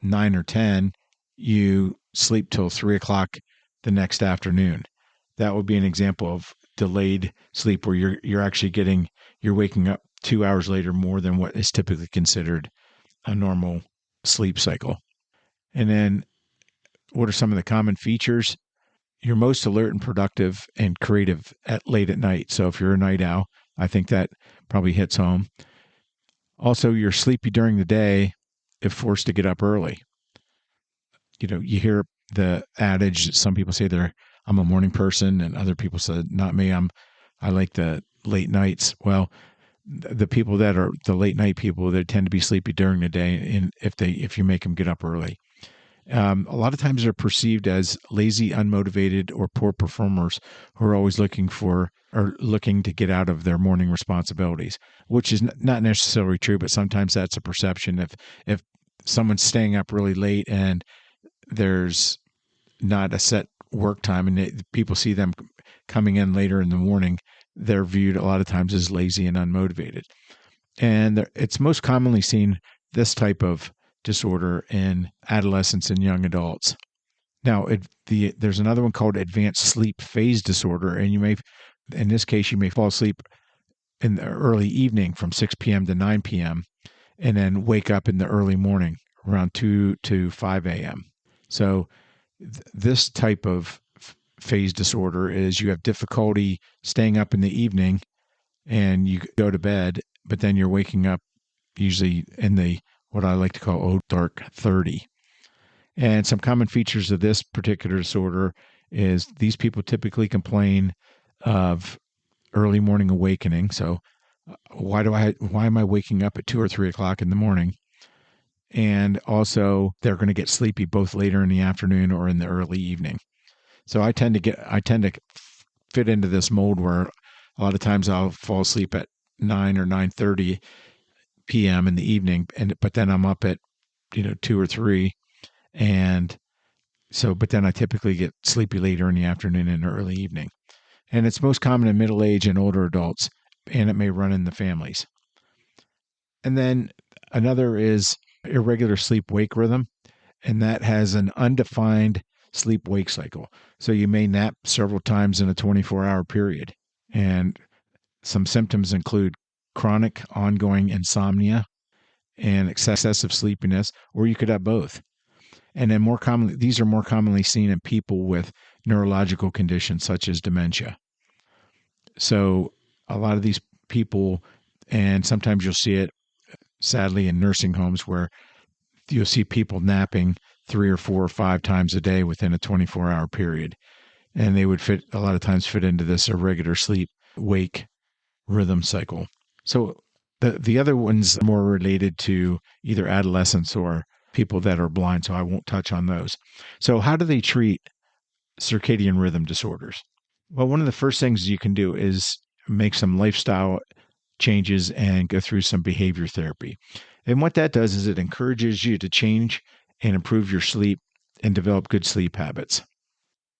9 or 10, you sleep till 3 o'clock the next afternoon. That would be an example of delayed sleep where you're waking up 2 hours later more than what is typically considered a normal sleep cycle. And then what are some of the common features? You're most alert and productive and creative at late at night. So if you're a night owl, I think that probably hits home. Also, you're sleepy during the day if forced to get up early. You hear the adage that some people say I'm a morning person, and other people said, not me. I like the late nights. Well, the people that are the late night people, they tend to be sleepy during the day, and if you make them get up early. A lot of times they're perceived as lazy, unmotivated, or poor performers who are always looking to get out of their morning responsibilities, which is not necessarily true, but sometimes that's a perception. If someone's staying up really late and there's not a set work time and people see them coming in later in the morning, they're viewed a lot of times as lazy and unmotivated. And it's most commonly seen, this type of disorder, in adolescents and young adults. Now, there's another one called advanced sleep phase disorder, and in this case, you may fall asleep in the early evening from 6 p.m. to 9 p.m. and then wake up in the early morning around 2 to 5 a.m. So this type of phase disorder is you have difficulty staying up in the evening and you go to bed, but then you're waking up usually in what I like to call old dark 30. And some common features of this particular disorder is these people typically complain of early morning awakening. So why am I waking up at 2 or 3 o'clock in the morning? And also they're going to get sleepy both later in the afternoon or in the early evening. So I tend to fit into this mold where a lot of times I'll fall asleep at 9 or 9:30 p.m. in the evening, but then I'm up at 2 or 3, and but then I typically get sleepy later in the afternoon and early evening. And it's most common in middle age and older adults, and it may run in the families. And then another is irregular sleep-wake rhythm, and that has an undefined sleep-wake cycle. So you may nap several times in a 24-hour period. And some symptoms include chronic ongoing insomnia and excessive sleepiness, or you could have both. And then these are more commonly seen in people with neurological conditions such as dementia. So a lot of these people, and sometimes you'll see it sadly in nursing homes where you'll see people napping 3 or 4 or 5 times a day within a 24-hour period. And they would a lot of times fit into this irregular sleep wake rhythm cycle. So the other ones are more related to either adolescents or people that are blind, so I won't touch on those. So how do they treat circadian rhythm disorders? Well, one of the first things you can do is make some lifestyle changes and go through some behavior therapy. And what that does is it encourages you to change and improve your sleep and develop good sleep habits.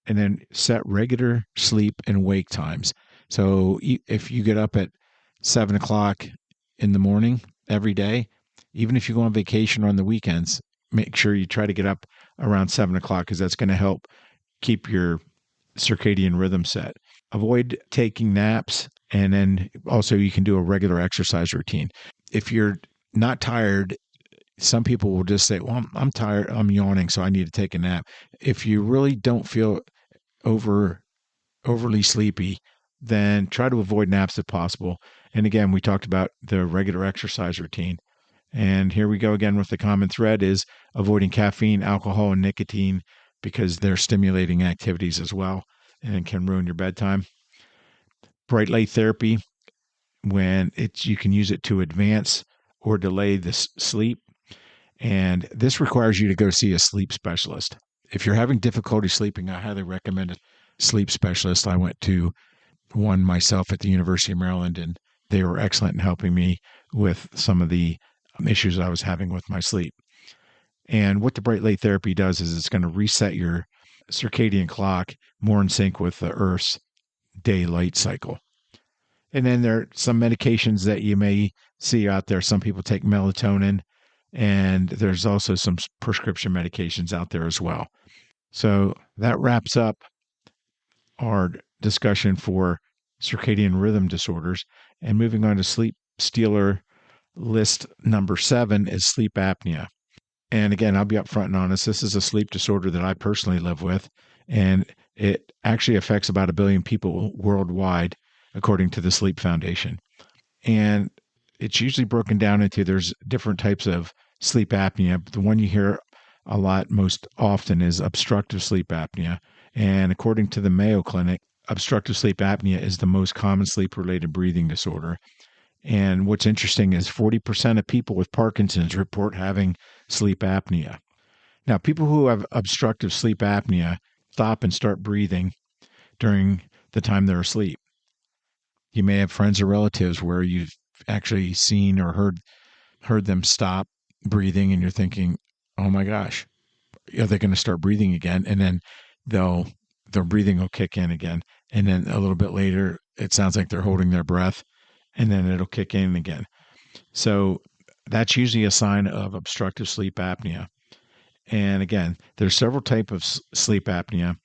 And then set regular sleep and wake times. So if you get up at 7 o'clock in the morning every day, even if you go on vacation or on the weekends, make sure you try to get up around 7 o'clock because that's going to help keep your circadian rhythm set. Avoid taking naps, and then also you can do a regular exercise routine. If you're not tired, some people will just say, well, I'm tired, I'm yawning, so I need to take a nap. If you really don't feel overly sleepy, then try to avoid naps if possible. And again, we talked about the regular exercise routine. And here we go again with the common thread is avoiding caffeine, alcohol, and nicotine because they're stimulating activities as well and can ruin your bedtime. Bright light therapy, you can use it to advance or delay the sleep. And this requires you to go see a sleep specialist. If you're having difficulty sleeping, I highly recommend a sleep specialist. I went to one myself at the University of Maryland, and they were excellent in helping me with some of the issues I was having with my sleep. And what the bright light therapy does is it's going to reset your circadian clock more in sync with the Earth's daylight cycle. And then there are some medications that you may see out there. Some people take melatonin, and there's also some prescription medications out there as well. So that wraps up our discussion for circadian rhythm disorders. And moving on to sleep stealer list number 7 is sleep apnea. And again, I'll be upfront and honest. This is a sleep disorder that I personally live with, and it actually affects about 1 billion people worldwide, according to the Sleep Foundation. And it's usually broken down into there's different types of sleep apnea. The one you hear a lot most often is obstructive sleep apnea. And according to the Mayo Clinic, obstructive sleep apnea is the most common sleep-related breathing disorder. And what's interesting is 40% of people with Parkinson's report having sleep apnea. Now, people who have obstructive sleep apnea stop and start breathing during the time they're asleep. You may have friends or relatives where you've actually seen or heard them stop breathing, and you're thinking, "Oh my gosh, are they going to start breathing again?" And then their breathing will kick in again, and then a little bit later, it sounds like they're holding their breath, and then it'll kick in again. So that's usually a sign of obstructive sleep apnea. And again, there's several types of sleep apnea.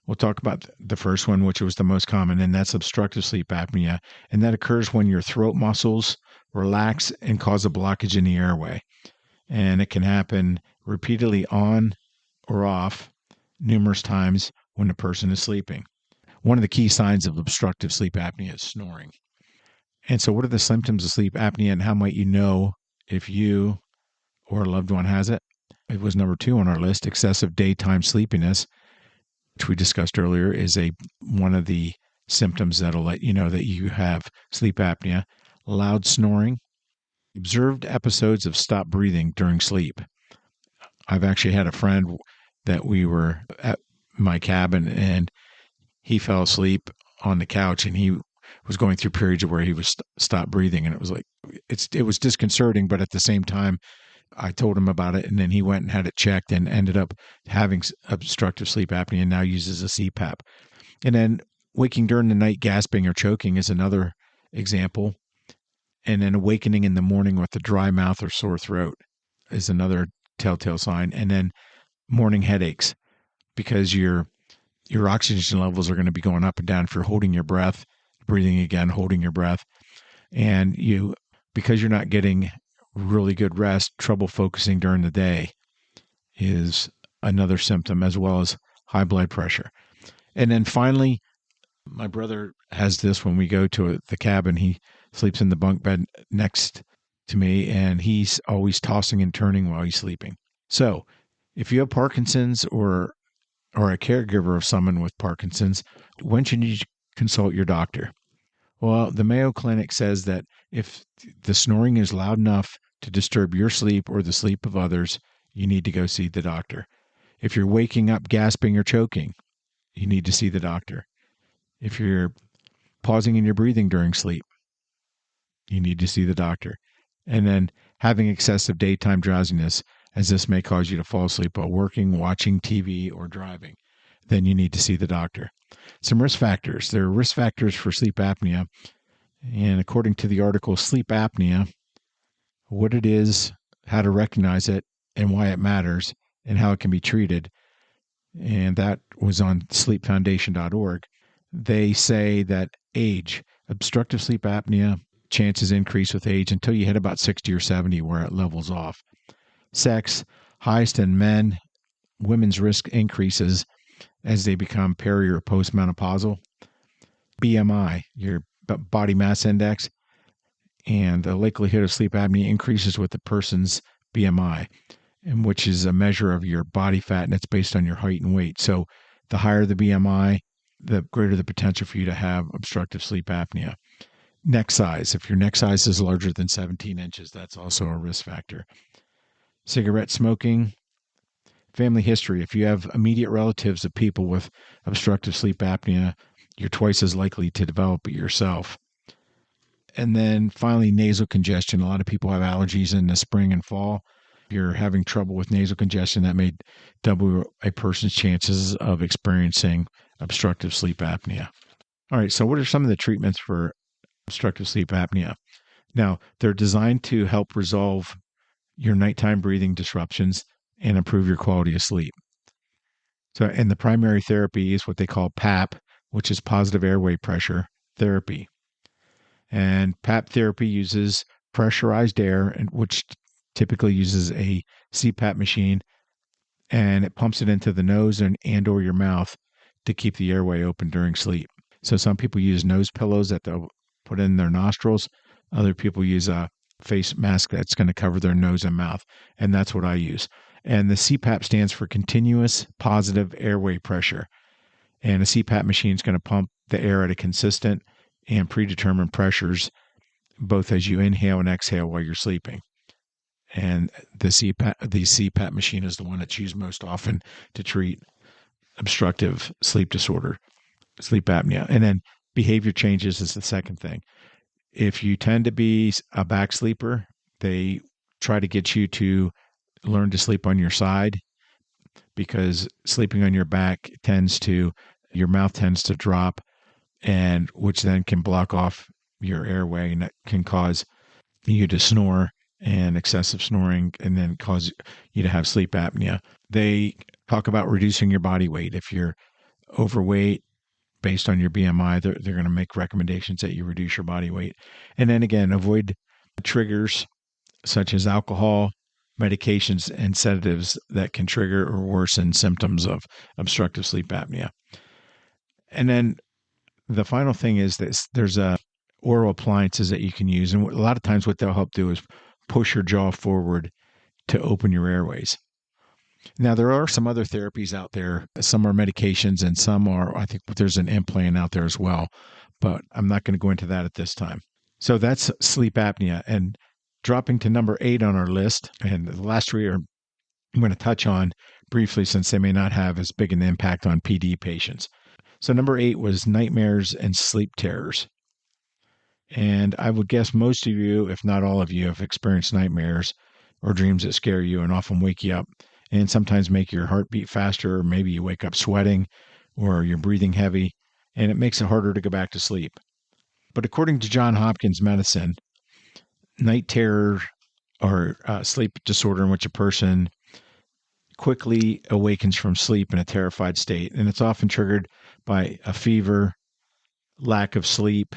We'll talk about the first one, which was the most common, and that's obstructive sleep apnea. And that occurs when your throat muscles relax and cause a blockage in the airway. And it can happen repeatedly on or off numerous times when the person is sleeping. One of the key signs of obstructive sleep apnea is snoring. And so what are the symptoms of sleep apnea, and how might you know if you or a loved one has it? It was number 2 on our list. Excessive daytime sleepiness, which we discussed earlier, is one of the symptoms that'll let you know that you have sleep apnea. Loud snoring. Observed episodes of stop breathing during sleep. I've actually had a friend that we were at my cabin, and he fell asleep on the couch, and he was going through periods where he was stopped breathing, and it was like it was disconcerting, but at the same time, I told him about it, and then he went and had it checked and ended up having obstructive sleep apnea and now uses a CPAP. And then waking during the night, gasping or choking is another example. And then awakening in the morning with a dry mouth or sore throat is another telltale sign. And then morning headaches, because your oxygen levels are going to be going up and down if you're holding your breath, breathing again, holding your breath. And because you're not getting really good rest, trouble focusing during the day is another symptom, as well as high blood pressure. And then finally, my brother has this when we go to the cabin. He sleeps in the bunk bed next to me, and he's always tossing and turning while he's sleeping. So if you have Parkinson's or a caregiver of someone with Parkinson's, when should you consult your doctor? Well, the Mayo Clinic says that if the snoring is loud enough to disturb your sleep or the sleep of others, you need to go see the doctor. If you're waking up gasping or choking, you need to see the doctor. If you're pausing in your breathing during sleep, you need to see the doctor. And then having excessive daytime drowsiness, as this may cause you to fall asleep while working, watching TV, or driving, then you need to see the doctor. Some risk factors. There are risk factors for sleep apnea. And according to the article, Sleep Apnea, what it is, how to recognize it, and why it matters, and how it can be treated. And that was on sleepfoundation.org. They say that age, obstructive sleep apnea, chances increase with age until you hit about 60 or 70, where it levels off. Sex, highest in men. Women's risk increases as they become peri or postmenopausal. BMI, your body mass index, and the likelihood of sleep apnea increases with the person's BMI, and which is a measure of your body fat, and it's based on your height and weight. So the higher the BMI, the greater the potential for you to have obstructive sleep apnea. Neck size. If your neck size is larger than 17 inches, that's also a risk factor. Cigarette smoking. Family history. If you have immediate relatives of people with obstructive sleep apnea, you're twice as likely to develop it yourself. And then finally, nasal congestion. A lot of people have allergies in the spring and fall. If you're having trouble with nasal congestion, that may double a person's chances of experiencing obstructive sleep apnea. All right, so what are some of the treatments for obstructive sleep apnea? Now, they're designed to help resolve your nighttime breathing disruptions and improve your quality of sleep. So, and the primary therapy is what they call PAP, which is positive airway pressure therapy. And PAP therapy uses pressurized air, which typically uses a CPAP machine, and it pumps it into the nose and or your mouth to keep the airway open during sleep. So some people use nose pillows that they'll put in their nostrils. Other people use a face mask that's going to cover their nose and mouth, and that's what I use. And the CPAP stands for continuous positive airway pressure. And a CPAP machine is going to pump the air at a consistent and predetermined pressures, both as you inhale and exhale while you're sleeping. And the CPAP machine is the one that's used most often to treat obstructive sleep disorder, sleep apnea. And then behavior changes is the second thing. If you tend to be a back sleeper, they try to get you to learn to sleep on your side, because sleeping on your back your mouth tends to drop, and which then can block off your airway, and that can cause you to snore, and excessive snoring, and then cause you to have sleep apnea. They talk about reducing your body weight. If you're overweight, based on your BMI, they're going to make recommendations that you reduce your body weight. And then again, avoid triggers such as alcohol, medications, and sedatives that can trigger or worsen symptoms of obstructive sleep apnea. And then the final thing is this: there's oral appliances that you can use. And a lot of times what they'll help do is push your jaw forward to open your airways. Now, there are some other therapies out there. Some are medications and some are, I think there's an implant out there as well, but I'm not going to go into that at this time. So that's sleep apnea. And dropping to number 8 on our list, and the last 3 are I'm going to touch on briefly since they may not have as big an impact on PD patients. So number 8 was nightmares and sleep terrors. And I would guess most of you, if not all of you, have experienced nightmares or dreams that scare you and often wake you up and sometimes make your heart beat faster, or maybe you wake up sweating or you're breathing heavy, and it makes it harder to go back to sleep. But according to Johns Hopkins Medicine, night terror or sleep disorder in which a person quickly awakens from sleep in a terrified state, and it's often triggered by a fever, lack of sleep,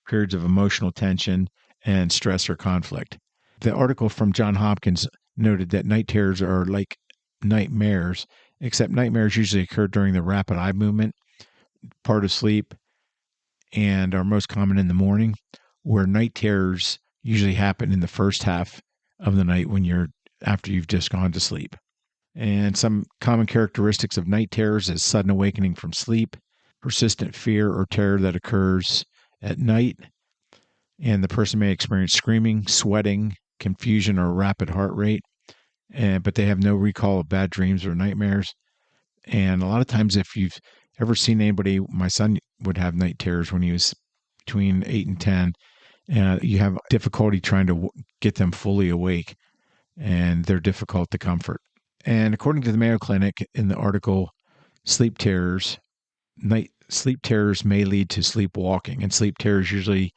periods of emotional tension, and stress or conflict. The article from Johns Hopkins noted that night terrors are like nightmares, except nightmares usually occur during the rapid eye movement part of sleep and are most common in the morning, where night terrors usually happen in the first half of the night after you've just gone to sleep. And some common characteristics of night terrors is sudden awakening from sleep, persistent fear or terror that occurs at night, and the person may experience screaming, sweating, confusion, or rapid heart rate, but they have no recall of bad dreams or nightmares. And a lot of times, if you've ever seen anybody, my son would have night terrors when he was between 8 and 10, you have difficulty trying to get them fully awake, and they're difficult to comfort. And according to the Mayo Clinic, in the article, sleep terrors may lead to sleepwalking, and sleep terrors usually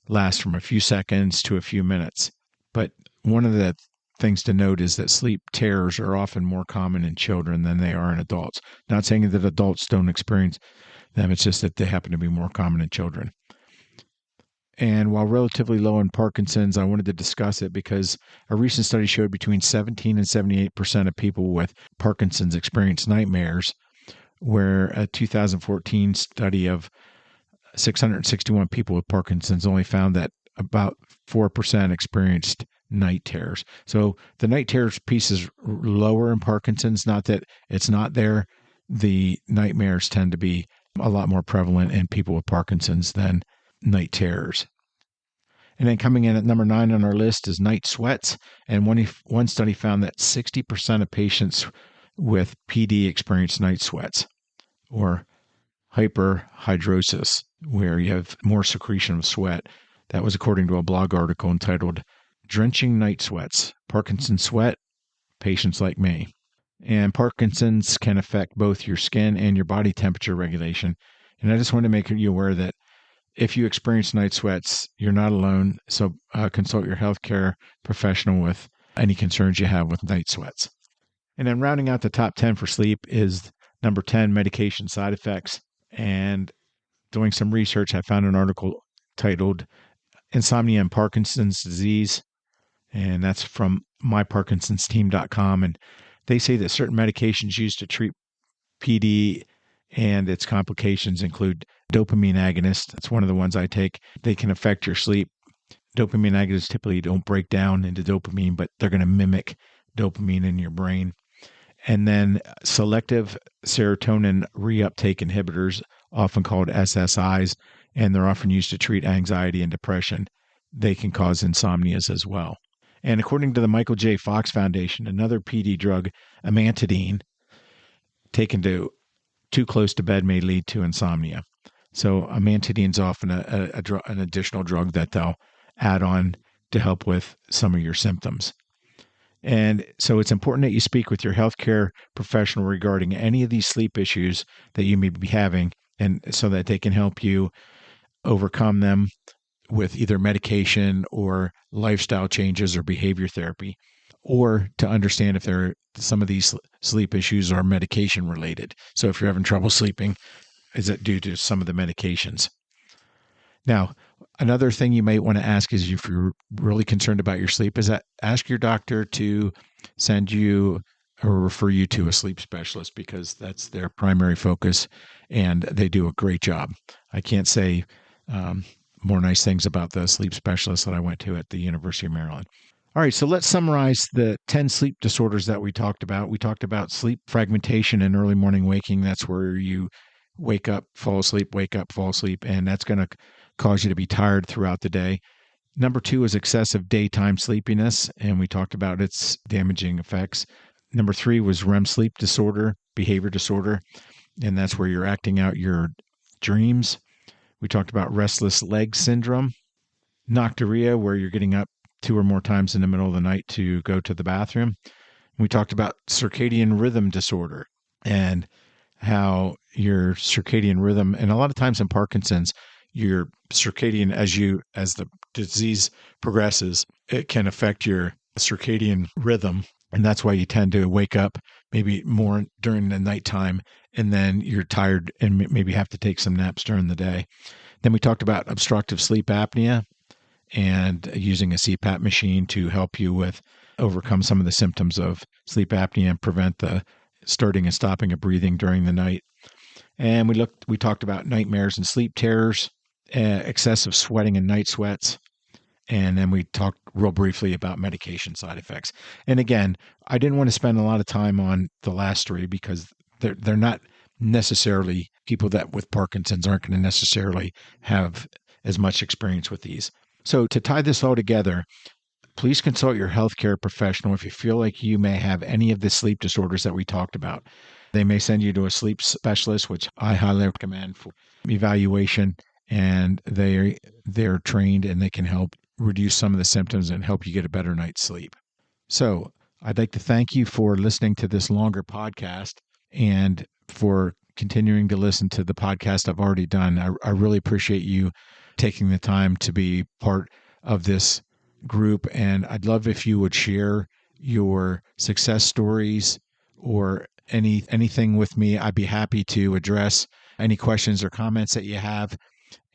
last from a few seconds to a few minutes. But one of the things to note is that sleep terrors are often more common in children than they are in adults. Not saying that adults don't experience them, it's just that they happen to be more common in children. And while relatively low in Parkinson's, I wanted to discuss it because a recent study showed between 17 and 78% of people with Parkinson's experience nightmares, where a 2014 study of 661 people with Parkinson's only found that about 4% experienced night terrors. So the night terrors piece is lower in Parkinson's, not that it's not there. The nightmares tend to be a lot more prevalent in people with Parkinson's than night terrors. And then coming in at number 9 on our list is night sweats. And one study found that 60% of patients with PD experience night sweats, or hyperhidrosis, where you have more secretion of sweat. That was according to a blog article entitled Drenching Night Sweats, Parkinson's Sweat, patients like me. And Parkinson's can affect both your skin and your body temperature regulation. And I just want to make you aware that if you experience night sweats, you're not alone. So consult your healthcare professional with any concerns you have with night sweats. And then rounding out the top 10 for sleep is number 10, medication side effects. And doing some research, I found an article titled Insomnia and Parkinson's Disease. And that's from myparkinsonsteam.com. And they say that certain medications used to treat PD and its complications include dopamine agonists. That's one of the ones I take. They can affect your sleep. Dopamine agonists typically don't break down into dopamine, but they're going to mimic dopamine in your brain. And then selective serotonin reuptake inhibitors, often called SSIs, and they're often used to treat anxiety and depression. They can cause insomnias as well. And according to the Michael J. Fox Foundation, another PD drug, amantadine, taken too close to bed may lead to insomnia. So amantadine is often an additional drug that they'll add on to help with some of your symptoms. And so it's important that you speak with your healthcare professional regarding any of these sleep issues that you may be having, and so that they can help you overcome them with either medication or lifestyle changes or behavior therapy, or to understand if some of these sleep issues are medication related. So if you're having trouble sleeping, is it due to some of the medications? Now, another thing you might want to ask is, if you're really concerned about your sleep, is that ask your doctor to send you or refer you to a sleep specialist, because that's their primary focus and they do a great job. I can't say more nice things about the sleep specialist that I went to at the University of Maryland. All right, so let's summarize the 10 sleep disorders that we talked about. We talked about sleep fragmentation and early morning waking. That's where you wake up, fall asleep, wake up, fall asleep, and that's going to cause you to be tired throughout the day. Number 2 is excessive daytime sleepiness, and we talked about its damaging effects. Number 3 was REM sleep disorder, behavior disorder, and that's where you're acting out your dreams. We talked about restless leg syndrome, nocturia, where you're getting up 2 or more times in the middle of the night to go to the bathroom. We talked about circadian rhythm disorder and how your circadian rhythm, and a lot of times in Parkinson's, your circadian, as the disease progresses, it can affect your circadian rhythm. And that's why you tend to wake up maybe more during the nighttime, and then you're tired and maybe have to take some naps during the day. Then we talked about obstructive sleep apnea and using a CPAP machine to help you overcome some of the symptoms of sleep apnea and prevent the starting and stopping of breathing during the night. And we talked about nightmares and sleep terrors, excessive sweating and night sweats. And then we talked real briefly about medication side effects. And again, I didn't want to spend a lot of time on the last 3 because they're not necessarily, people that with Parkinson's aren't going to necessarily have as much experience with these. So to tie this all together, please consult your healthcare professional if you feel like you may have any of the sleep disorders that we talked about. They may send you to a sleep specialist, which I highly recommend for evaluation, and they're trained and they can help reduce some of the symptoms and help you get a better night's sleep. So I'd like to thank you for listening to this longer podcast and for continuing to listen to the podcast I've already done. I really appreciate you taking the time to be part of this group, and I'd love if you would share your success stories or anything with me. I'd be happy to address any questions or comments that you have.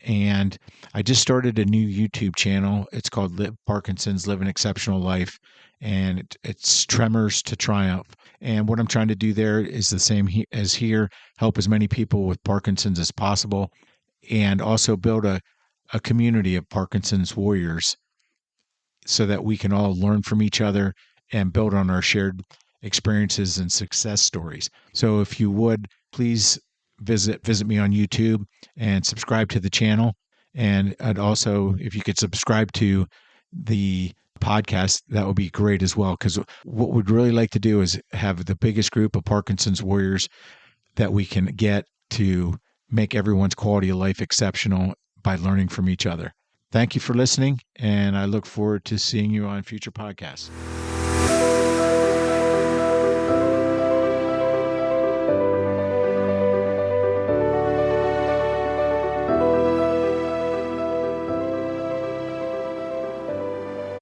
And I just started a new YouTube channel. It's called Parkinson's Live an Exceptional Life, and it's Tremors to Triumph. And what I'm trying to do there is the same as here, help as many people with Parkinson's as possible, and also build a community of Parkinson's warriors so that we can all learn from each other and build on our shared experiences and success stories. So if you would, please visit me on YouTube and subscribe to the channel. And also, if you could subscribe to the podcast, that would be great as well. Because what we'd really like to do is have the biggest group of Parkinson's warriors that we can get to make everyone's quality of life exceptional by learning from each other. Thank you for listening, and I look forward to seeing you on future podcasts.